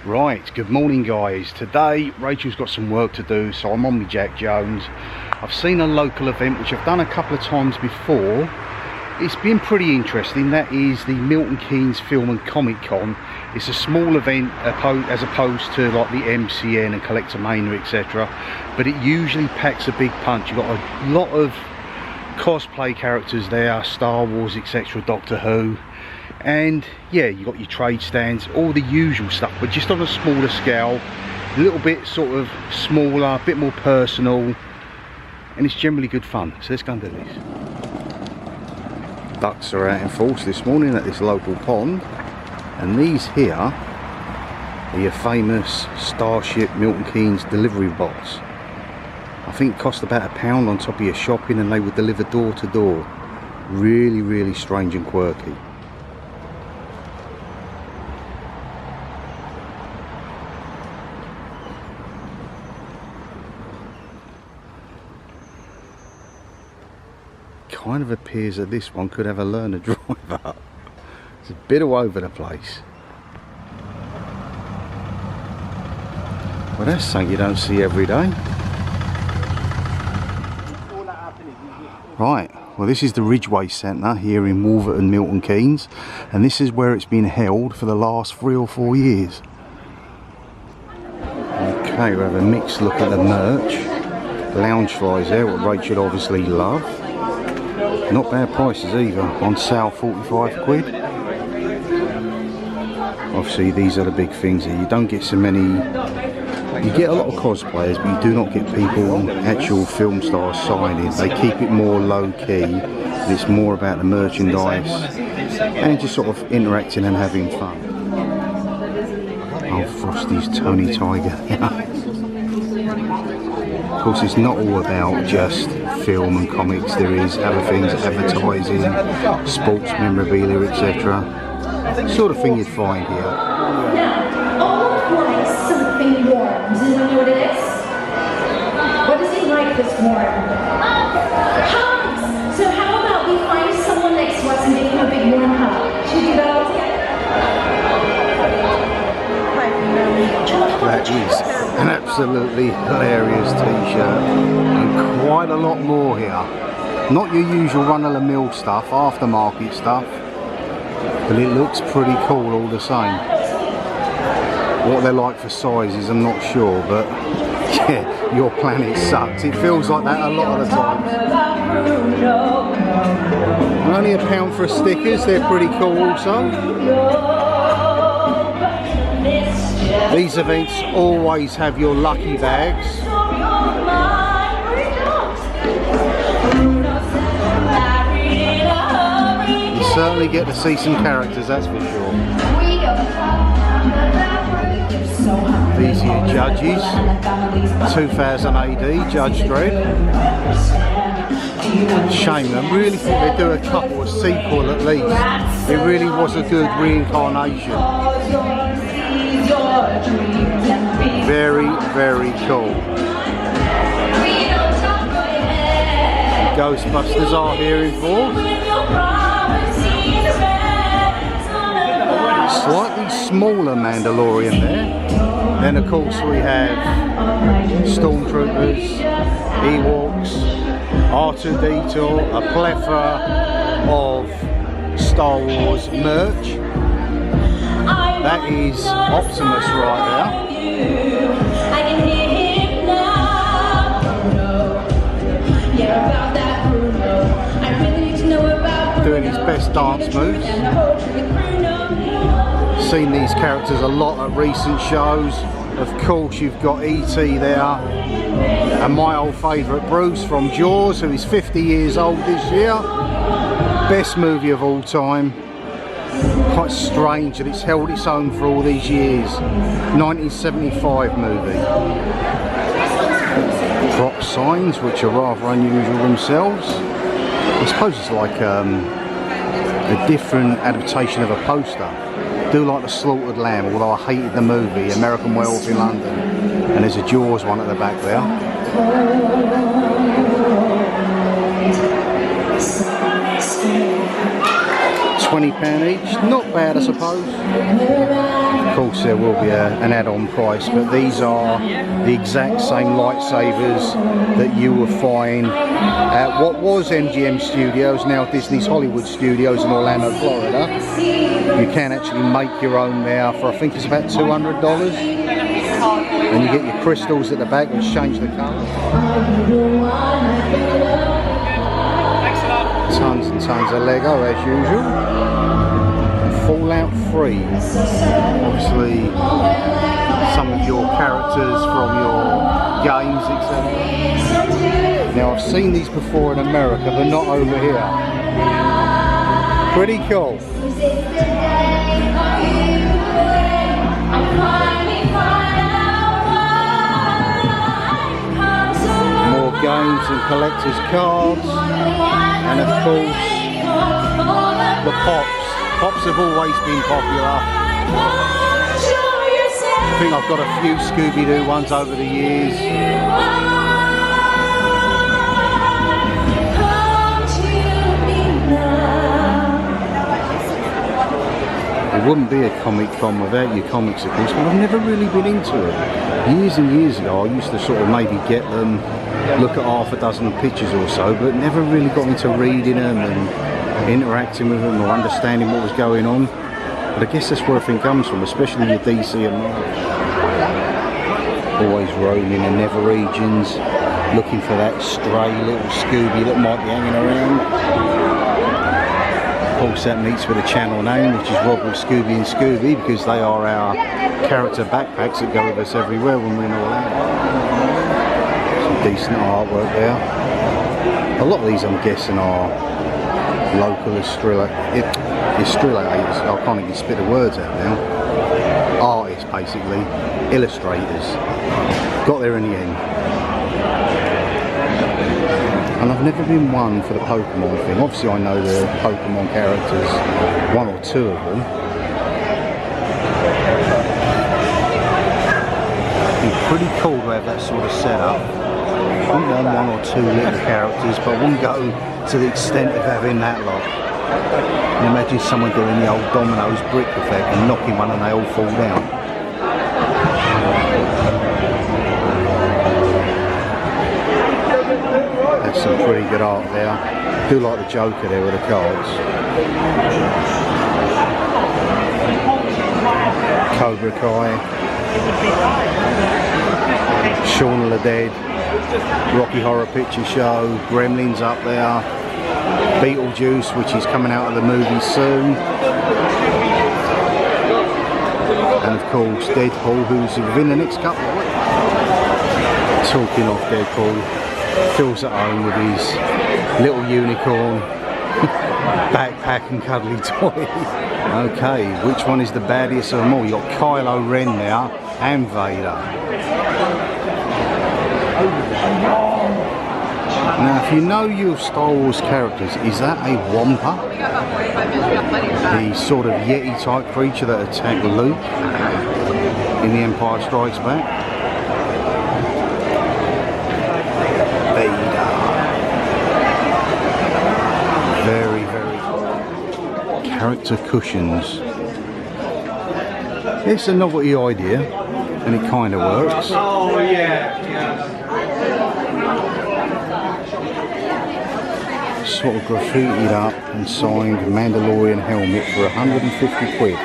Right, good morning guys. Today Rachel's got some work to do, so I'm on my Jack Jones. I've seen a local event which I've done a couple of times before. It's been pretty interesting. That is the Milton Keynes Film and Comic Con. It's a small event as opposed to like the MCN and Collectomania, etc. But it usually packs a big punch. You've got a lot of cosplay characters there, Star Wars, etc., Doctor Who. And yeah, you got your trade stands, all the usual stuff, but just on a smaller scale, a little bit sort of smaller, a bit more personal, and it's generally good fun. So let's go and do this. Ducks are out in force this morning at this local pond, and these here are your famous Starship Milton Keynes delivery bots. I think it cost about £1 on top of your shopping, and they would deliver door to door. Really strange and quirky. Kind of appears that this one could have a learner driver. It's a bit all over the place. Well, that's something you don't see every day. Right, well this is the Ridgeway Centre here in Wolverton, Milton Keynes, and this is where it's been held for the last 3 or 4 years. Okay, we have a mixed look at the merch. Lounge flies there, what Rachel obviously loved. Not bad prices either, on sale 45 quid. Obviously these are the big things here. You don't get so many, you get a lot of cosplayers, but you do not get people, actual film stars signing. They keep it more low key. It's more about the merchandise and just sort of interacting and having fun. Oh, Frosty's Tony Tiger. Of course, it's not all about just film and comics. There is other things, advertising, sports memorabilia, etc. Sort of thing you'd find here. Now, all of like something warm. Does anyone know what it is? What does he like this warm? Hugs! So how about we find someone next to us and give him a big warm hug? Should we do that all together? That is an absolutely hilarious t-shirt, and quite a lot more here. Not your usual run-of-the-mill stuff, aftermarket stuff, but it looks pretty cool all the same. What they're like for sizes I'm not sure, but yeah, your planet sucks. It feels like that a lot of the times. And only £1 for stickers, they're pretty cool also. These events always have your lucky bags. You certainly get to see some characters, that's for sure. These are your judges. 2000 AD, Judge Dredd. Shame, I really thought they'd do a couple, a sequel at least. It really was a good reincarnation. Very cool. Ghostbusters are here in force. Slightly smaller Mandalorian there. Then of course we have Stormtroopers, Ewoks, R2-D2, a plethora of Star Wars merch. That is Optimus right there. Doing his best dance moves. Seen these characters a lot at recent shows. Of course you've got E.T. there, and my old favourite Bruce from Jaws, who is 50 years old this year. Best movie of all time. Quite strange that it's held its own for all these years. 1975 movie. Prop signs, which are rather unusual themselves. I suppose it's like a different adaptation of a poster. Do like the Slaughtered Lamb, although I hated the movie, American Werewolf in London. And there's a Jaws one at the back there. £20 each, not bad I suppose. Of course there will be an add-on price, but these are the exact same lightsabers that you will find at what was MGM Studios, now Disney's Hollywood Studios in Orlando, Florida. You can actually make your own there for, I think it's about $200. And you get your crystals at the back which change the colour. Tons and tons of Lego as usual. Fallout 3. Obviously some of your characters from your games, etc. Now I've seen these before in America, but not over here. Pretty cool. More games and collector's cards, and of course the pops. Pops have always been popular. I think I've got a few Scooby-Doo ones over the years. It wouldn't be a comic con without your comics, of course, but I've never really been into it. Years and years ago I used to sort of maybe get them, look at half a dozen pictures or so, but never really got into reading them and interacting with them or understanding what was going on. But I guess that's where everything comes from, especially with DC and Marvel. Always roaming in the nether regions, looking for that stray little Scooby that might be hanging around. Of course that meets with a channel name, which is Rob with Scooby and Scooby, because they are our character backpacks that go with us everywhere when we're in Orlando. Some decent artwork there. A lot of these I'm guessing are local Australians. I can't even spit the words out now. Artists, basically, illustrators. Got there in the end. And I've never been one for the Pokemon thing. Obviously I know the Pokemon characters, one or two of them. It'd be pretty cool to have that sort of setup. I wouldn't want one or two little characters, but I wouldn't go to the extent of having that lot. And imagine someone doing the old Domino's brick effect and knocking one and they all fall down. That's some pretty good art there. I do like the Joker there with the cards. Cobra Kai, Shaun of the Dead, Rocky Horror Picture Show, Gremlins up there, Beetlejuice, which is coming out of the movie soon, and of course Deadpool, who's within the next couple of weeks. Talking of Deadpool, feels at home with his little unicorn backpack and cuddly toy. Okay, which one is the baddest of them all? You got Kylo Ren there and Vader. Now, if you know your Star Wars characters, is that a Wampa? The sort of Yeti type creature that attacked Luke in The Empire Strikes Back? Very, very character cushions. It's a novelty idea, and it kind of works. Oh yeah. Sort of graffitied up and signed Mandalorian helmet for 150 quid.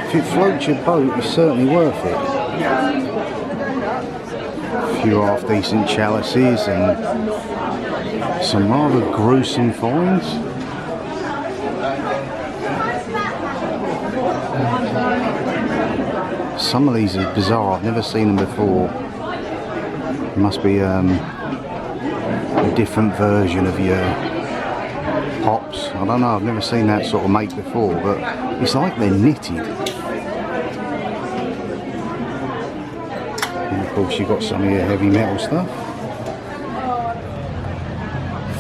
If it floats your boat, it's certainly worth it. A few half decent chalices and some rather gruesome finds. Some of these are bizarre, I've never seen them before. It must be a different version of your pops. I don't know, I've never seen that sort of make before, but it's like they're knitted. And of course you've got some of your heavy metal stuff.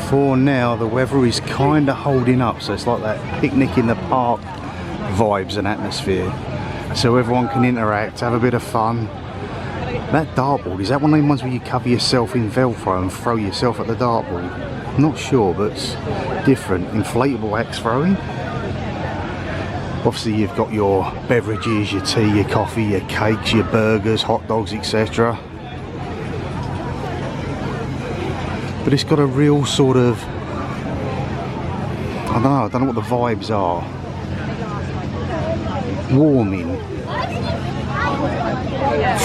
For now the weather is kind of holding up, so it's like that picnic in the park vibes and atmosphere, so everyone can interact, have a bit of fun. That dartboard, is that one of the ones where you cover yourself in Velcro and throw yourself at the dartboard? I'm not sure, but it's different. Inflatable axe throwing. Obviously you've got your beverages, your tea, your coffee, your cakes, your burgers, hot dogs, etc. But it's got a real sort of, I don't know what the vibes are. Warming,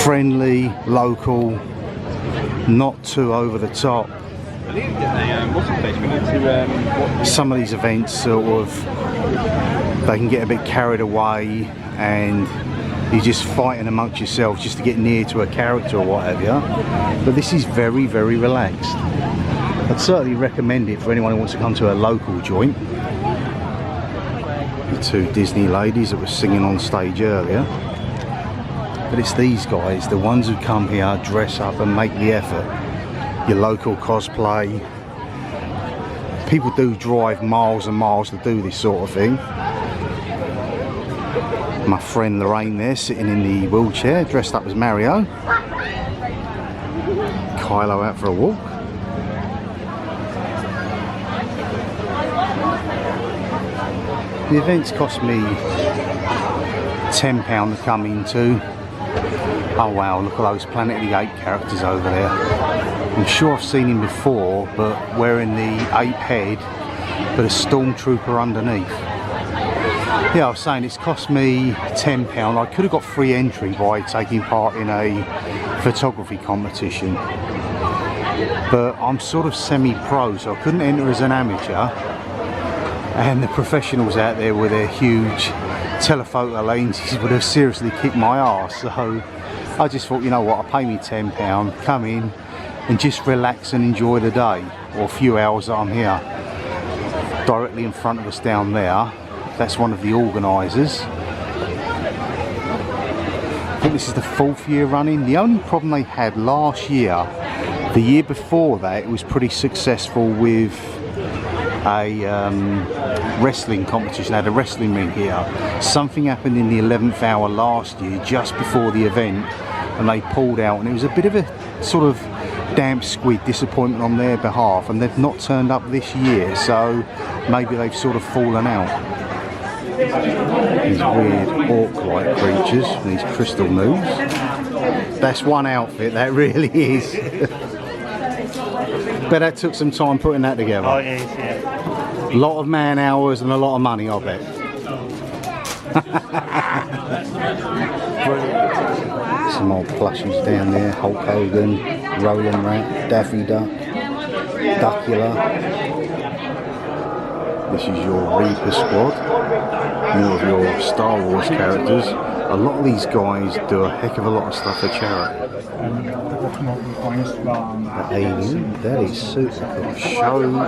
friendly, local, not too over the top. Some of these events sort of, they can get a bit carried away and you're just fighting amongst yourselves just to get near to a character or what have you. But this is very, very relaxed. I'd certainly recommend it for anyone who wants to come to a local joint. The two Disney ladies that were singing on stage earlier. But it's these guys, the ones who come here, dress up and make the effort. Your local cosplay. People do drive miles and miles to do this sort of thing. My friend Lorraine there, sitting in the wheelchair, dressed up as Mario. Kylo out for a walk. The events cost me £10 to come into. Oh wow, look at those Planet of the Apes characters over there. I'm sure I've seen him before, but wearing the ape head, but a stormtrooper underneath. Yeah, I was saying it's cost me £10. I could have got free entry by taking part in a photography competition. But I'm sort of semi-pro, so I couldn't enter as an amateur. And the professionals out there with their huge telephoto lenses would have seriously kicked my arse. So I just thought, you know what, I'll pay me £10, come in and just relax and enjoy the day, or a few hours that I'm here. Directly in front of us down there, that's one of the organisers. I think this is the 4th year running. The only problem they had last year, the year before that, it was pretty successful with a wrestling competition. They had a wrestling ring here. Something happened in the 11th hour last year, just before the event, and they pulled out, and it was a bit of a sort of damp squid disappointment on their behalf, and they've not turned up this year, so maybe they've sort of fallen out. These weird orc-like creatures, these crystal moves. That's one outfit, that really is. Bet that took some time putting that together. Oh, it is, yeah. A lot of man hours and a lot of money, I bet. Some old plushies down there. Hulk Hogan, Roland Rat, Daffy Duck, Duckula. This is your Reaper squad. More of your Star Wars characters. A lot of these guys do a heck of a lot of stuff for charity. The alien, that is super cool. I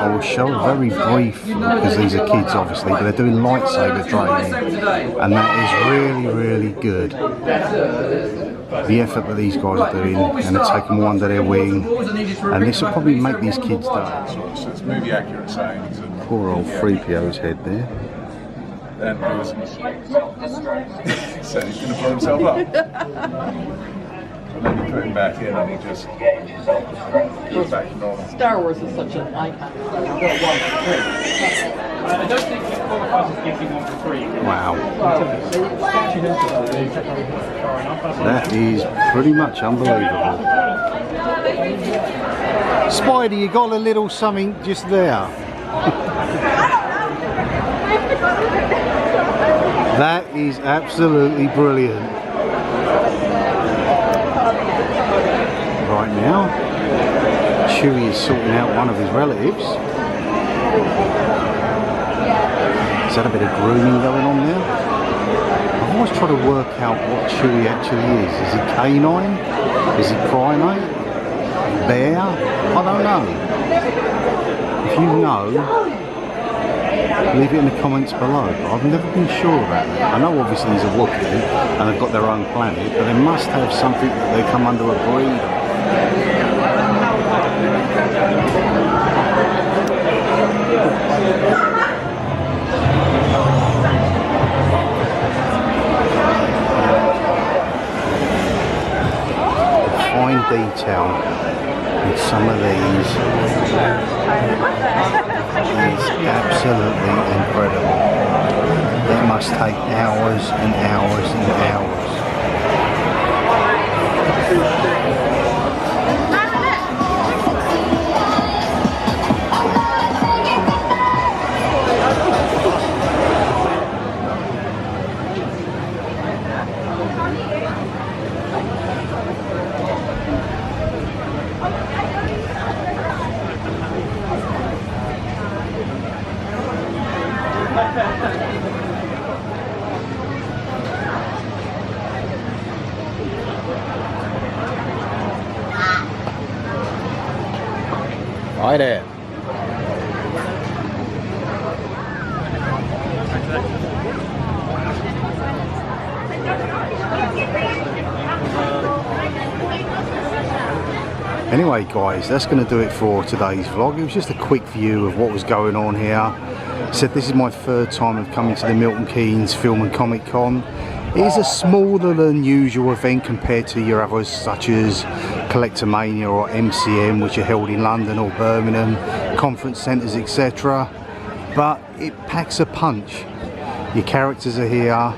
will show very briefly, because these are kids obviously, but they're doing lightsaber training, and that is really, really good. The effort that these guys are doing, and they're taking one under their wing, and this will probably make these kids die. So it's movie accurate sayings. Poor old 3PO's head there. Then it was said he's going to blow himself up. And then you put him back in and he just goes back to normal. Star Wars is such an icon. I don't think it qualifies as getting one for free. Wow. That is pretty much unbelievable. Spider, you got a little something just there. That is absolutely brilliant. Right now, Chewie is sorting out one of his relatives. Is that a bit of grooming going on there? I've always tried to work out what Chewie actually is. Is he canine? Is he primate? Bear? I don't know. If you know, leave it in the comments below. I've never been sure about that. I know obviously he's a Wookiee and they've got their own planet, but they must have something that they come under a breed of. Fine detail in some of these is absolutely incredible. it must take hours and hours and hours. Hi there. Anyway guys, that's going to do it for today's vlog. It was just a quick view of what was going on here. Said this is my third time of coming to the Milton Keynes Film and Comic Con. It is a smaller than usual event compared to your others such as Collectomania or MCM, which are held in London or Birmingham, conference centres, etc. But it packs a punch. Your characters are here,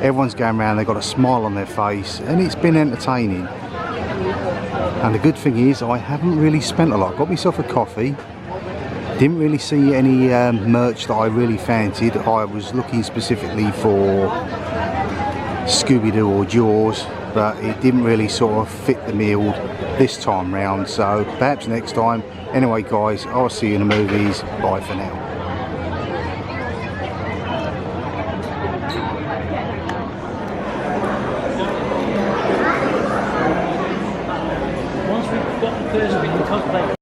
everyone's going around, they've got a smile on their face, and it's been entertaining. And the good thing is I haven't really spent a lot. Got myself a coffee. Didn't really see any merch that I really fancied. I was looking specifically for Scooby-Doo or Jaws, but it didn't really sort of fit the meal this time round, so perhaps next time. Anyway guys, I'll see you in the movies. Bye for now. Once we've got the first bit in cosplay.